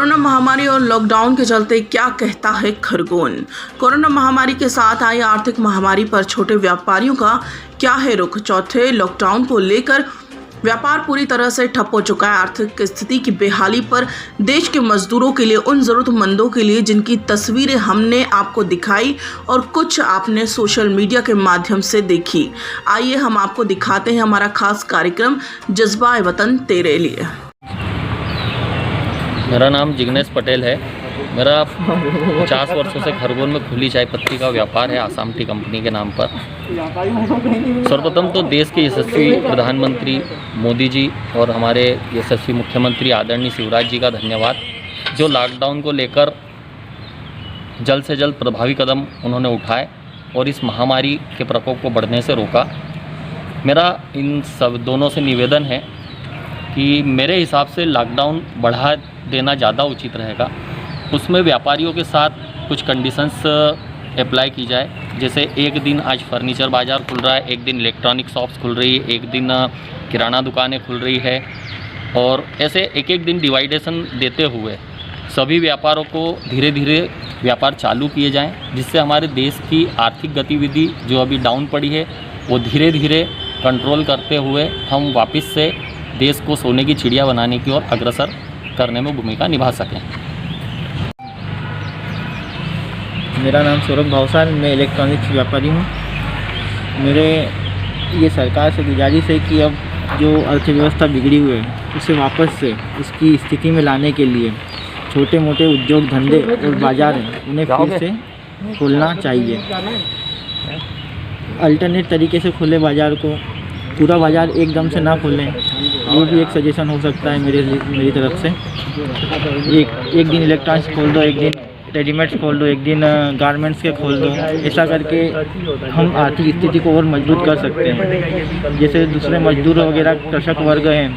Corona महामारी और lockdown के चलते क्या कहता है खरगोन। कोरोना महामारी के साथ आई आर्थिक महामारी पर छोटे व्यापारियों का क्या है रुख। चौथे लॉकडाउन को लेकर व्यापार पूरी तरह से ठप हो चुका है। आर्थिक स्थिति की बेहाली पर देश के मजदूरों के लिए, उन जरूरतमंदों के लिए जिनकी तस्वीरें हमने आपको दिखाई और कुछ आपने सोशल मीडिया के माध्यम से देखी। आइए हम आपको दिखाते हैं हमारा खास कार्यक्रम जज्बा ए वतन तेरे लिए। मेरा नाम जिग्नेश पटेल है। मेरा 50 वर्षों से खरगोन में खुली चाय पत्ती का व्यापार है, आसाम टी कंपनी के नाम पर। सर्वप्रथम तो देश के यशस्वी प्रधानमंत्री मोदी जी और हमारे यशस्वी मुख्यमंत्री आदरणीय शिवराज जी का धन्यवाद, जो लॉकडाउन को लेकर जल्द से जल्द प्रभावी कदम उन्होंने उठाए और इस महामारी के प्रकोप को बढ़ने से रोका। मेरा इन सब दोनों से निवेदन है कि मेरे हिसाब से लॉकडाउन बढ़ा देना ज़्यादा उचित रहेगा। उसमें व्यापारियों के साथ कुछ कंडीशंस अप्लाई की जाए, जैसे एक दिन आज फर्नीचर बाज़ार खुल रहा है, एक दिन इलेक्ट्रॉनिक शॉप्स खुल रही है, एक दिन किराना दुकानें खुल रही है, और ऐसे एक एक दिन डिवाइडेशन देते हुए सभी व्यापारों को धीरे धीरे व्यापार चालू किए जाएं, जिससे हमारे देश की आर्थिक गतिविधि जो अभी डाउन पड़ी है वो धीरे धीरे कंट्रोल करते हुए हम वापस से देश को सोने की चिड़िया बनाने की ओर अग्रसर करने में भूमिका निभा सकें। मेरा नाम सौरभ भावसार, मैं इलेक्ट्रॉनिक्स व्यापारी हूँ। मेरे ये सरकार से गुजारिश है कि अब जो अर्थव्यवस्था बिगड़ी हुई है उसे वापस से उसकी स्थिति में लाने के लिए छोटे मोटे उद्योग धंधे और बाज़ार हैं उन्हें फिर से खोलना चाहिए। अल्टरनेट तरीके से खुले बाज़ार को, पूरा बाज़ार एकदम से ना खोलें, वो भी एक सजेशन हो सकता है मेरी तरफ से। एक दिन इलेक्ट्रॉनिक्स खोल दो, एक दिन रेडीमेड्स खोल दो, एक दिन गारमेंट्स के खोल दो। ऐसा करके हम आर्थिक स्थिति को और मजबूत कर सकते हैं। जैसे दूसरे मजदूर वगैरह कृषक वर्ग हैं,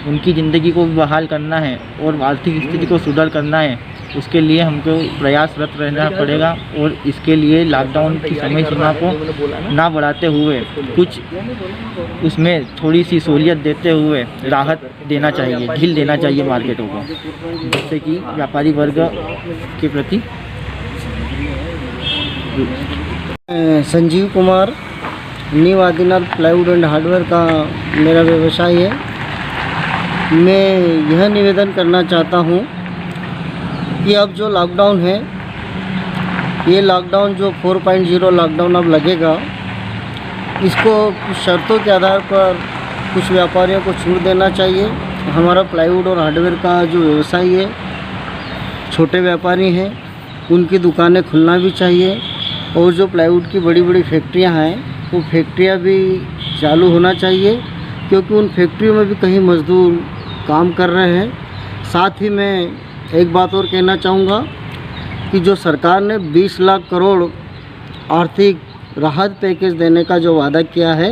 उनकी ज़िंदगी को भी बहाल करना है और आर्थिक स्थिति को सुधार करना है, उसके लिए हमको प्रयासरत रहना पड़ेगा। और इसके लिए लॉकडाउन की समय सीमा को ना बढ़ाते हुए कुछ उसमें थोड़ी सी सहूलियत देते हुए राहत देना चाहिए, ढील देना चाहिए मार्केटों को, जिससे कि व्यापारी वर्ग के प्रति। Sanjeev Kumar, new Adinath plywood and hardware का मेरा व्यवसाय है। मैं यह निवेदन करना चाहता हूँ कि अब जो लॉकडाउन है, ये लॉकडाउन जो 4.0 लॉकडाउन अब लगेगा, इसको कुछ शर्तों के आधार पर कुछ व्यापारियों को छूट देना चाहिए। हमारा प्लाईवुड और हार्डवेयर का जो व्यवसाय है, छोटे व्यापारी हैं, उनकी दुकानें खुलना भी चाहिए। और जो प्लाईवुड की बड़ी बड़ी फैक्ट्रियां हैं, वो फैक्ट्रियां भी चालू होना चाहिए, क्योंकि उन फैक्ट्रियों में भी कहीं मज़दूर काम कर रहे हैं। साथ ही मैं एक बात और कहना चाहूँगा कि जो सरकार ने 20 लाख करोड़ आर्थिक राहत पैकेज देने का जो वादा किया है,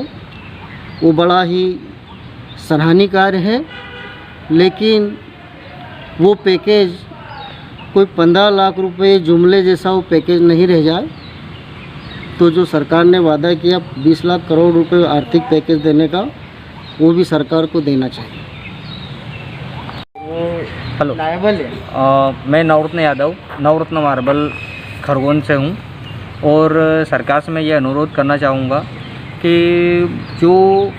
वो बड़ा ही सराहनीय कार्य है। लेकिन वो पैकेज कोई 15 लाख रुपए जुमले जैसा वो पैकेज नहीं रह जाए। तो जो सरकार ने वादा किया 20 लाख करोड़ रुपए आर्थिक पैकेज देने का, वो भी सरकार को देना चाहिए। हेलो, मैं नवरत्न यादव, नवरत्न मार्बल खरगोन से हूँ। और सरकार से मैं ये अनुरोध करना चाहूँगा कि जो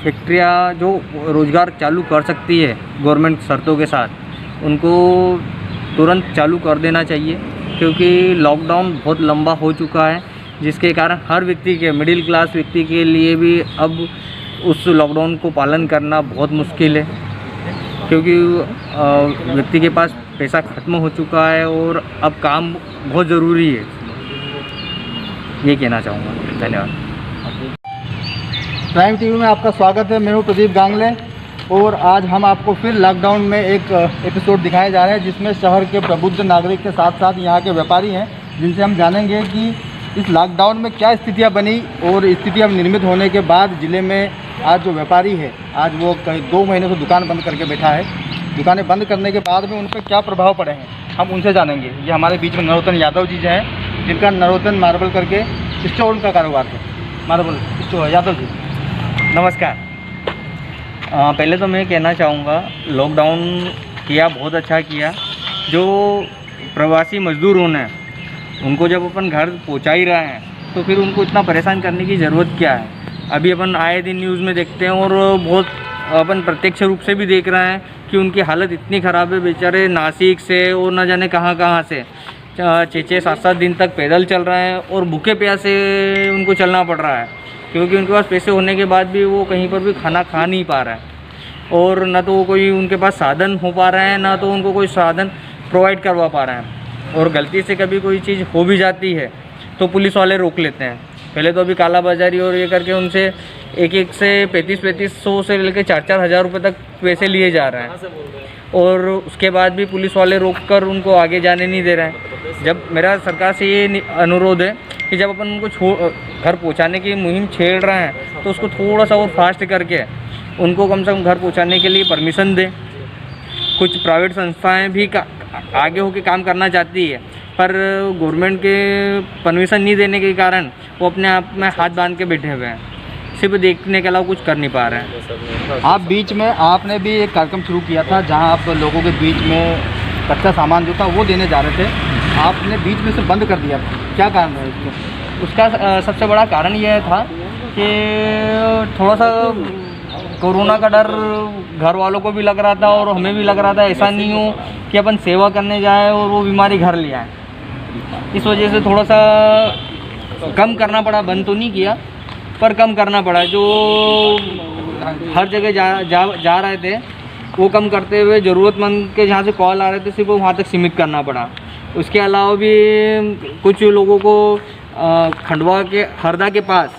फैक्ट्रियाँ जो रोज़गार चालू कर सकती है गवर्नमेंट शर्तों के साथ, उनको तुरंत चालू कर देना चाहिए, क्योंकि लॉकडाउन बहुत लंबा हो चुका है, जिसके कारण हर व्यक्ति के, मिडिल क्लास व्यक्ति के लिए भी अब उस लॉकडाउन को पालन करना बहुत मुश्किल है, क्योंकि व्यक्ति के पास पैसा ख़त्म हो चुका है और अब काम बहुत ज़रूरी है। ये कहना चाहूँगा। धन्यवाद। प्राइम टीवी में आपका स्वागत है। मैं हूँ प्रदीप गांगले, और आज हम आपको फिर लॉकडाउन में एक एपिसोड दिखाए जा रहे हैं, जिसमें शहर के प्रबुद्ध नागरिक के साथ साथ यहाँ के व्यापारी हैं, जिनसे हम जानेंगे कि इस लॉकडाउन में क्या स्थितियाँ बनी, और स्थितियाँ निर्मित होने के बाद ज़िले में आज जो व्यापारी है, आज वो कई 2 महीने से दुकान बंद करके बैठा है। दुकानें बंद करने के बाद में उन पर क्या प्रभाव पड़े हैं, हम उनसे जानेंगे। ये हमारे बीच में नरोत्तम यादव जी हैं, जिनका नरोत्तम मार्बल करके स्टोर का कारोबार है। मार्बल स्टोर यादव जी, नमस्कार। पहले तो मैं कहना चाहूँगा, लॉकडाउन किया बहुत अच्छा किया, जो प्रवासी मजदूर होने हैं उनको जब अपन घर पहुंचा ही रहे हैं तो फिर उनको इतना परेशान करने की ज़रूरत क्या है। अभी अपन आए दिन न्यूज़ में देखते हैं और बहुत अपन प्रत्यक्ष रूप से भी देख रहे हैं कि उनकी हालत इतनी ख़राब है, बेचारे नासिक से और न जाने कहाँ कहाँ से 6-6, 7-7 दिन तक पैदल चल रहे हैं और भूखे प्यासे उनको चलना पड़ रहा है, क्योंकि उनके पास पैसे होने के बाद भी वो कहीं पर भी खाना खा नहीं पा रहा है और ना तो कोई उनके पास साधन हो पा रहे हैं, ना तो उनको कोई साधन प्रोवाइड करवा पा रहे हैं। और गलती से कभी कोई चीज़ हो भी जाती है तो पुलिस वाले रोक लेते हैं। पहले तो अभी काला बाजारी और ये करके उनसे एक से 3500 से लेकर 4-4 हज़ार रुपये तक पैसे लिए जा रहे हैं और उसके बाद भी पुलिस वाले रोककर उनको आगे जाने नहीं दे रहे हैं। जब मेरा सरकार से ये अनुरोध है कि जब अपन उनको घर पहुंचाने की मुहिम छेड़ रहे हैं तो उसको थोड़ा सा और फास्ट करके उनको कम से कम घर पहुंचाने के लिए परमिशन दें। कुछ प्राइवेट संस्थाएं भी आगे होकर काम करना चाहती है, पर गवर्नमेंट के परमिशन नहीं देने के कारण वो अपने आप में हाथ बांध के बैठे हुए हैं, सिर्फ देखने के अलावा कुछ कर नहीं पा रहे हैं। आप बीच में आपने भी एक कार्यक्रम शुरू किया था जहां आप लोगों के बीच में कच्चा सामान जो था वो देने जा रहे थे, आपने बीच में से बंद कर दिया, क्या कारण है इसके? उसका सबसे बड़ा कारण यह था कि थोड़ा सा कोरोना का डर घर वालों को भी लग रहा था और हमें भी लग रहा था, ऐसा नहीं हो कि अपन सेवा करने जाए और वो बीमारी घर ले आए। इस वजह से थोड़ा सा कम करना पड़ा, बंद तो नहीं किया पर कम करना पड़ा। जो हर जगह जा रहे थे वो कम करते हुए ज़रूरतमंद के जहाँ से कॉल आ रहे थे सिर्फ वहाँ तक सीमित करना पड़ा। उसके अलावा भी कुछ लोगों को खंडवा के हरदा के पास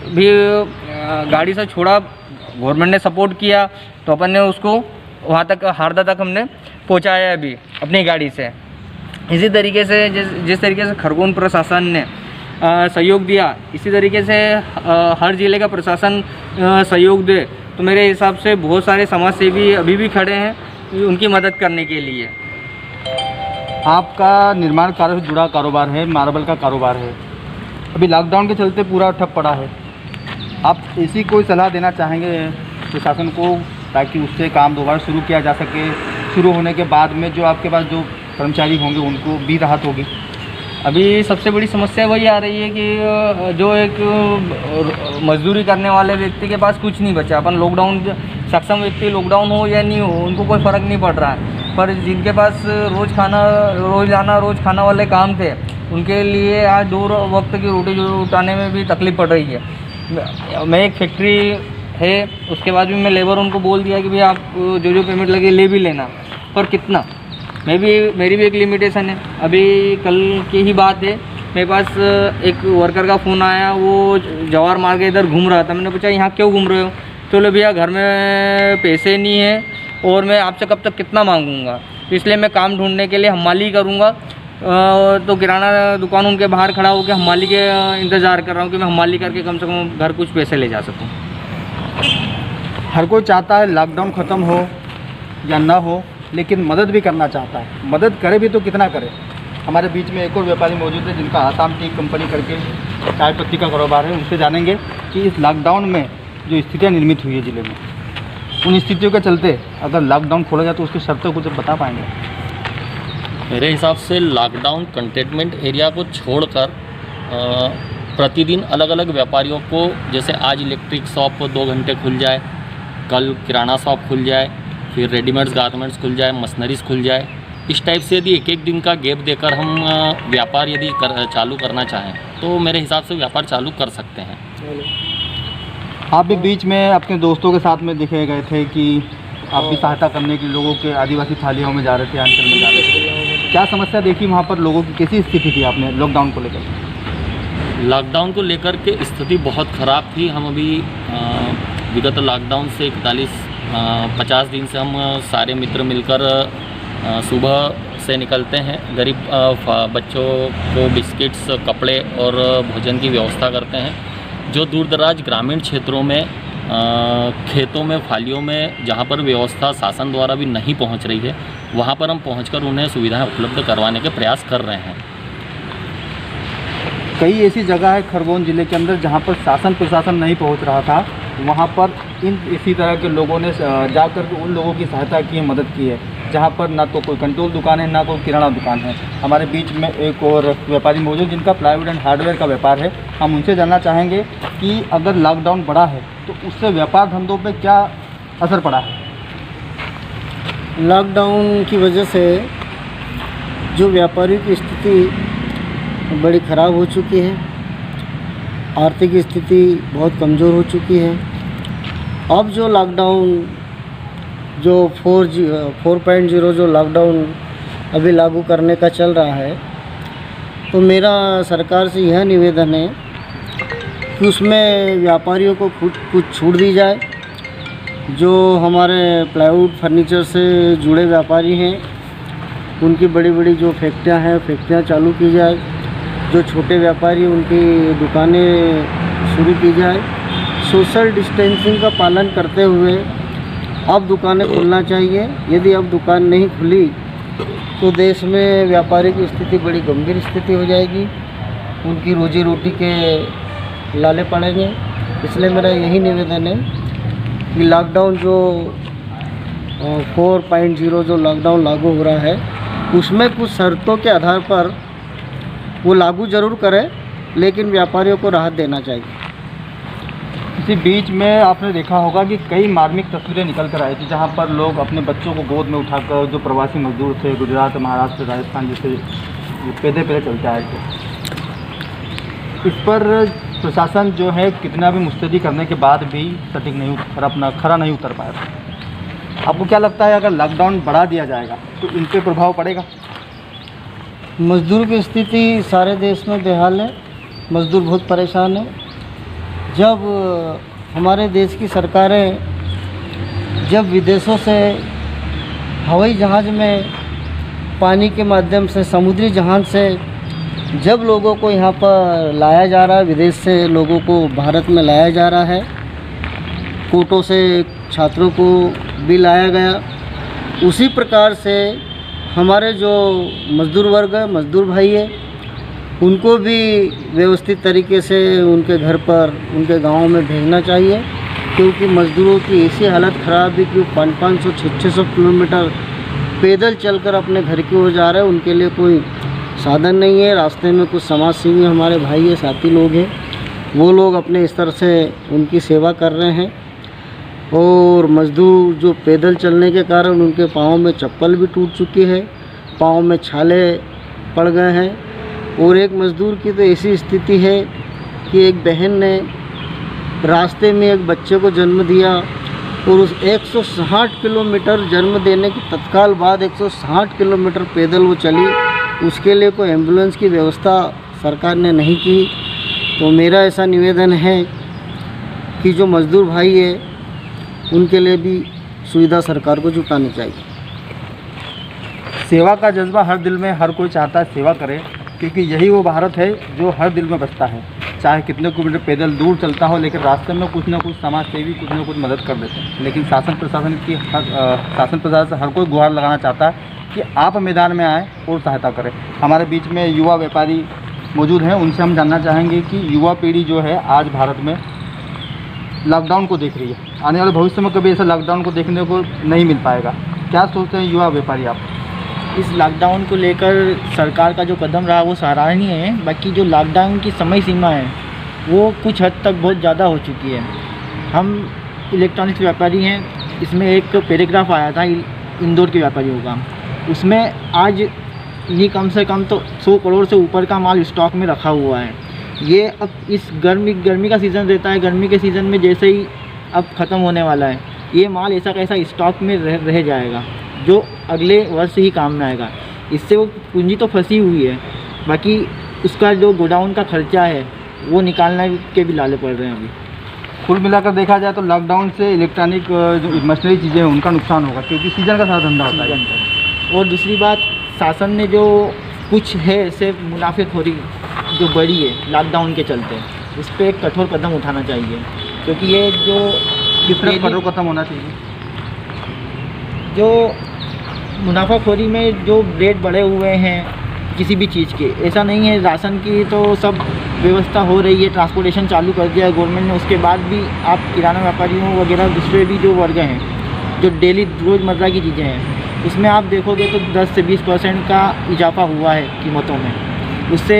भी गाड़ी से छोड़ा, गवर्नमेंट ने सपोर्ट किया तो अपन ने उसको वहाँ तक हरदा तक हमने पहुँचाया अभी अपनी गाड़ी से। इसी तरीके से जिस तरीके से खरगोन प्रशासन ने सहयोग दिया, इसी तरीके से हर ज़िले का प्रशासन सहयोग दे तो मेरे हिसाब से बहुत सारे समाज सेवी अभी भी खड़े हैं उनकी मदद करने के लिए। आपका निर्माण कार्य से जुड़ा कारोबार है, मार्बल का कारोबार है, अभी लॉकडाउन के चलते पूरा ठप पड़ा है, आप ऐसी कोई सलाह देना चाहेंगे प्रशासन को ताकि उससे काम दोबारा शुरू किया जा सके? शुरू होने के बाद में जो आपके पास जो कर्मचारी होंगे उनको भी राहत होगी। अभी सबसे बड़ी समस्या वही आ रही है कि जो एक मजदूरी करने वाले व्यक्ति के पास कुछ नहीं बचा। अपन लॉकडाउन सक्षम व्यक्ति लॉकडाउन हो या नहीं हो उनको कोई फ़र्क नहीं पड़ रहा है, पर जिनके पास रोज़ खाना वाले काम थे उनके लिए आज 2 वक्त की रोटी उठाने में भी तकलीफ़ पड़ रही है। मैं एक फैक्ट्री है, उसके बाद भी मैं लेबर उनको बोल दिया कि भाई आप जो पेमेंट लगे ले भी लेना, पर कितना, मेरी भी एक लिमिटेशन है। अभी कल की ही बात है, मेरे पास एक वर्कर का फ़ोन आया, वो जवाहर मार्ग के इधर घूम रहा था। मैंने पूछा यहाँ क्यों घूम रहे हो? तो बोले भैया घर में पैसे नहीं है और मैं आपसे कब तक कितना मांगूंगा, इसलिए मैं काम ढूंढने के लिए हमाली करूँगा। तो किराना दुकान उनके बाहर खड़ा होकर हमाली के इंतज़ार कर रहा हूँ कि मैं हमाली करके कम से कम घर कुछ पैसे ले जा सकूँ। हर कोई चाहता है लॉकडाउन ख़त्म हो या ना हो, लेकिन मदद भी करना चाहता है। मदद करे भी तो कितना करे। हमारे बीच में एक और व्यापारी मौजूद है जिनका आसाम टी कंपनी करके चाय पत्ती का कारोबार है। उनसे जानेंगे कि इस लॉकडाउन में जो स्थितियाँ निर्मित हुई है ज़िले में, उन स्थितियों के चलते अगर लॉकडाउन खोला जाए तो उसकी शर्तों को बता पाएंगे? मेरे हिसाब से लॉकडाउन कंटेनमेंट एरिया को छोड़कर प्रतिदिन अलग अलग व्यापारियों को, जैसे आज इलेक्ट्रिक शॉप 2 घंटे खुल जाए, कल किराना शॉप खुल जाए, फिर रेडीमेड्स गारमेंट्स खुल जाए, मशीनरीज खुल जाए, इस टाइप से यदि एक दिन का गैप देकर हम व्यापार यदि चालू करना चाहें तो मेरे हिसाब से व्यापार चालू कर सकते हैं। आप भी बीच में अपने दोस्तों के साथ में दिखे गए थे कि आप भी सहायता करने के लोगों के आदिवासी थालियों में जा रहे थे, अंचल में जा रहे थे, क्या समस्या देखी वहाँ पर? लोगों की कैसी स्थिति थी आपने लॉकडाउन को लेकर? लॉकडाउन को लेकर के स्थिति बहुत ख़राब थी। हम अभी विगत लॉकडाउन से 50 दिन से हम सारे मित्र मिलकर सुबह से निकलते हैं, गरीब बच्चों को बिस्किट्स, कपड़े और भोजन की व्यवस्था करते हैं। जो दूर दराज ग्रामीण क्षेत्रों में खेतों में, फालियों में जहाँ पर व्यवस्था शासन द्वारा भी नहीं पहुँच रही है, वहाँ पर हम पहुँचकर उन्हें सुविधाएं उपलब्ध करवाने के प्रयास कर रहे हैं। कई ऐसी जगह है खरगोन ज़िले के अंदर जहाँ पर शासन प्रशासन नहीं पहुँच रहा था, वहाँ पर इसी तरह के लोगों ने जाकर के उन लोगों की सहायता की है, मदद की है। जहाँ पर ना तो कोई कंट्रोल दुकान है, ना कोई किराना दुकान है। हमारे बीच में एक और व्यापारी मौजूद जिनका प्लाईवुड एंड हार्डवेयर का व्यापार है। हम उनसे जानना चाहेंगे कि अगर लॉकडाउन बढ़ा है तो उससे व्यापार धंधों पे क्या असर पड़ा है। लॉकडाउन की वजह से जो व्यापारियों की स्थिति बड़ी ख़राब हो चुकी है, आर्थिक स्थिति बहुत कमज़ोर हो चुकी है। अब जो लॉकडाउन जो 4.0 जो लॉकडाउन अभी लागू करने का चल रहा है, तो मेरा सरकार से यह निवेदन है कि उसमें व्यापारियों को कुछ छूट दी जाए। जो हमारे प्लाईवुड फर्नीचर से जुड़े व्यापारी हैं, उनकी बड़ी बड़ी जो फैक्ट्रियां हैं, फैक्ट्रियां चालू की जाए। जो छोटे व्यापारी, उनकी दुकानें शुरू की जाए। सोशल डिस्टेंसिंग का पालन करते हुए अब दुकानें खुलना चाहिए। यदि अब दुकान नहीं खुली तो देश में व्यापारी की स्थिति बड़ी गंभीर स्थिति हो जाएगी, उनकी रोजी रोटी के लाले पड़ेंगे। इसलिए मेरा यही निवेदन है कि लॉकडाउन जो 4.0 जो लॉकडाउन लागू हो रहा है, उसमें कुछ शर्तों के आधार पर वो लागू ज़रूर करें, लेकिन व्यापारियों को राहत देना चाहिए। इसी बीच में आपने देखा होगा कि कई मार्मिक तस्वीरें निकल कर आई थी, जहां पर लोग अपने बच्चों को गोद में उठाकर, जो प्रवासी मजदूर थे गुजरात, महाराष्ट्र, राजस्थान जैसे पैदे चलते आए थे, इस पर प्रशासन जो है कितना भी मुस्तैदी करने के बाद भी सटीक नहीं और अपना खरा नहीं उतर पाया। आपको क्या लगता है अगर लॉकडाउन बढ़ा दिया जाएगा तो इन पर प्रभाव पड़ेगा? मज़दूर की स्थिति सारे देश में बेहाल है, मज़दूर बहुत परेशान है। जब हमारे देश की सरकारें जब विदेशों से हवाई जहाज़ में, पानी के माध्यम से, समुद्री जहाज़ से जब लोगों को यहाँ पर लाया जा रहा है, विदेश से लोगों को भारत में लाया जा रहा है, कोटों से छात्रों को भी लाया गया, उसी प्रकार से हमारे जो मज़दूर वर्ग है, मज़दूर भाई है, उनको भी व्यवस्थित तरीके से उनके घर पर, उनके गाँव में भेजना चाहिए। क्योंकि मज़दूरों की ऐसी हालत ख़राब है कि वो 500 600 किलोमीटर पैदल चलकर अपने घर की ओर जा रहे हैं। उनके लिए कोई साधन नहीं है। रास्ते में कुछ समाज सेवी हमारे भाई है, साथी लोग हैं, वो लोग अपने स्तर से उनकी सेवा कर रहे हैं। और मज़दूर जो पैदल चलने के कारण उनके पाँव में चप्पल भी टूट चुकी है, पाँव में छाले पड़ गए हैं। और एक मज़दूर की तो ऐसी स्थिति है कि एक बहन ने रास्ते में एक बच्चे को जन्म दिया और उस 160 किलोमीटर जन्म देने के तत्काल बाद 160 किलोमीटर पैदल वो चली। उसके लिए कोई एम्बुलेंस की व्यवस्था सरकार ने नहीं की। तो मेरा ऐसा निवेदन है कि जो मज़दूर भाई है, उनके लिए भी सुविधा सरकार को जुटानी चाहिए। सेवा का जज्बा हर दिल में, हर कोई चाहता है सेवा करे, क्योंकि यही वो भारत है जो हर दिल में बसता है। चाहे कितने किलोमीटर पैदल दूर चलता हो, लेकिन रास्ते में कुछ ना कुछ समाज सेवी कुछ ना कुछ मदद कर देते हैं। लेकिन शासन प्रशासन से हर कोई गुहार लगाना चाहता है कि आप मैदान में आएँ और सहायता करें। हमारे बीच में युवा व्यापारी मौजूद हैं, उनसे हम जानना चाहेंगे कि युवा पीढ़ी जो है आज भारत में लॉकडाउन को देख रही है, आने वाले भविष्य में कभी ऐसा लॉकडाउन को देखने को नहीं मिल पाएगा। क्या सोचते हैं युवा व्यापारी आप? इस लॉकडाउन को लेकर सरकार का जो कदम रहा वो सराहनीय है। बाकी जो लॉकडाउन की समय सीमा है वो कुछ हद तक बहुत ज़्यादा हो चुकी है। हम इलेक्ट्रॉनिक्स व्यापारी हैं, इसमें एक पैराग्राफ आया था इंदौर के व्यापारियों का, उसमें आज ये कम से कम तो 100 करोड़ से ऊपर का माल स्टॉक में रखा हुआ है। ये अब इस गर्मी का सीज़न रहता है, गर्मी के सीज़न में जैसे ही अब ख़त्म होने वाला है, ये माल ऐसा कैसा स्टॉक में रह जाएगा जो अगले वर्ष ही काम में आएगा। इससे वो पूंजी तो फंसी हुई है, बाकी उसका जो गोडाउन का खर्चा है वो निकालने के भी लाले पड़ रहे हैं अभी। कुल मिलाकर देखा जाए तो लॉकडाउन से इलेक्ट्रॉनिक जो मशीनरी चीज़ें हैं उनका नुकसान होगा, क्योंकि सीजन का सारा धंधा होता है। और दूसरी बात, शासन ने जो कुछ है ऐसे मुनाफेखोरी जो बढ़ी है लॉकडाउन के चलते, उस पर एक कठोर कदम उठाना चाहिए। क्योंकि ये जो किस तरह कठोर कदम होना चाहिए? जो मुनाफाखोरी में जो रेट बढ़े हुए हैं किसी भी चीज़ के, ऐसा नहीं है, राशन की तो सब व्यवस्था हो रही है, ट्रांसपोर्टेशन चालू कर दिया है गवर्नमेंट ने, उसके बाद भी आप किराना व्यापारियों वगैरह दूसरे भी जो वर्ग हैं जो डेली रोज़मर्रा की चीज़ें हैं उसमें आप देखोगे तो 10 से 20% का इजाफा हुआ है कीमतों में। उससे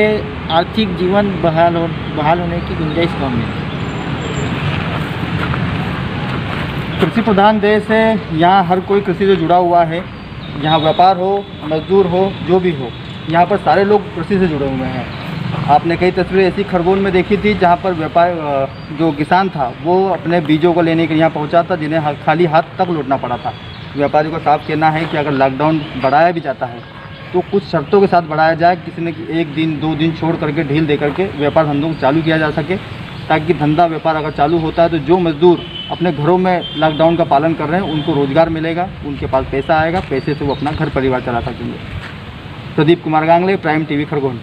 आर्थिक जीवन बहाल होने की गुंजाइश कम है। कृषि प्रधान देश है, यहाँ हर कोई कृषि से जुड़ा हुआ है। यहाँ व्यापार हो, मजदूर हो, जो भी हो, यहाँ पर सारे लोग कृषि से जुड़े हुए हैं। आपने कई तस्वीरें ऐसी खरगोन में देखी थी जहाँ पर व्यापार जो किसान था वो अपने बीजों को लेने के लिए यहाँ पहुँचा था, जिन्हें खाली हाथ तक लौटना पड़ा था। व्यापारी को साफ कहना है कि अगर लॉकडाउन बढ़ाया भी जाता है तो कुछ शर्तों के साथ बढ़ाया जाए, किसी ने 1 दिन 2 दिन छोड़ करके ढील दे करके व्यापार धंधों को चालू किया जा सके, ताकि धंधा व्यापार अगर चालू होता है तो जो मजदूर अपने घरों में लॉकडाउन का पालन कर रहे हैं उनको रोज़गार मिलेगा, उनके पास पैसा आएगा, पैसे से वो अपना घर परिवार चला सकेंगे। Pradeep Kumar Gangle, prime TV Khargone.